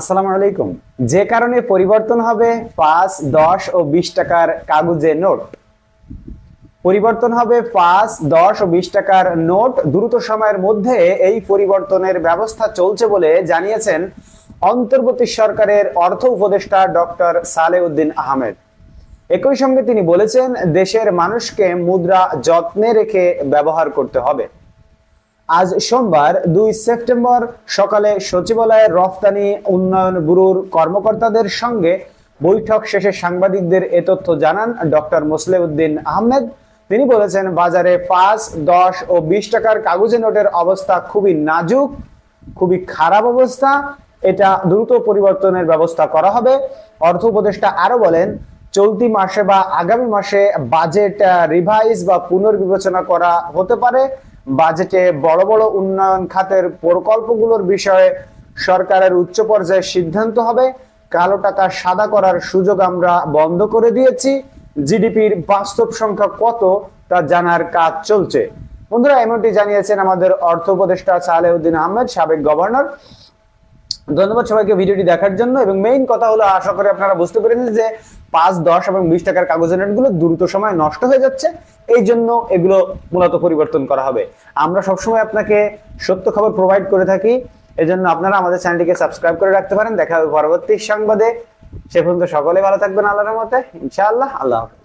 আসসালামু আলাইকুম। যে কারণে পরিবর্তন হবে 5, 10 ও 20 টাকার কাগজে নোট। পরিবর্তন হবে 5, 10 ও 20 টাকার নোট। দ্রুত সময়ের মধ্যে এই পরিবর্তনের ব্যবস্থা চলছে বলে জানিয়েছেন অন্তর্বর্তী সরকারের অর্থ উপদেষ্টা ডক্টর সালেউদ্দিন আহমেদ। একই সঙ্গে তিনি বলেছেন, দেশের মানুষকে মুদ্রা যত্নে রেখে ব্যবহার করতে হবে। আজ সোমবার 2 সেপ্টেম্বর সকালে সচিবালয়ের রফতানি উন্নয়ন ব্যুরোর কর্মকর্তাদের সঙ্গে বৈঠক শেষে সাংবাদিকদের এ তথ্য জানান ডক্টর সালেউদ্দিন আহমেদ। তিনি বলেছেন, বাজারে 5, 10 ও 20 টাকার কাগজে নোটের অবস্থা খুবই নাজুক, খুবই খারাপ অবস্থা। এটা দ্রুত পরিবর্তনের ব্যবস্থা করা হবে। অর্থ উপদেষ্টা আরো বলেন, চলতি মাসে বা আগামী মাসে বাজেট রিভাইজ বা পুনর্বিবেচনা করা হতে পারে। বাজেটে বড় বড় উন্নয়ন খাতের প্রকল্পগুলোর বিষয়ে সরকারের উচ্চ পর্যায়ে সিদ্ধান্ত হবে। কালো টাকা সাদা করার সুযোগ আমরা বন্ধ করে দিয়েছি। জিডিপির বাস্তব সংখ্যা কত তা জানার কাজ চলছে। বন্ধুরা, এমনটি জানিয়েছেন আমাদের অর্থ উপদেষ্টা সালেউদ্দিন আহমেদ, সাবেক গভর্নর। ধন্যবাদ সবাইকে ভিডিওটি দেখার জন্য। এবং মেইন কথা হলো, আশা করি আপনারা বুঝতে পেরেছেন যে 5, 10 এবং 20 টাকার কাগজের নোটগুলো দ্রুত সময় নষ্ট হয়ে যাচ্ছে, এই জন্য এগুলো মূলত পরিবর্তন করা হবে। আমরা সবসময় আপনাকে সত্য খবর প্রোভাইড করে থাকি, এজন্য আপনারা আমাদের চ্যানেলটিকে সাবস্ক্রাইব করে রাখতে পারেন। দেখা হবে পরবর্তী সংবাদে। সে পর্যন্ত সকলে ভালো থাকবেন আল্লাহর রহমতে, ইনশাআল্লাহ। আল্লাহ হাফেজ।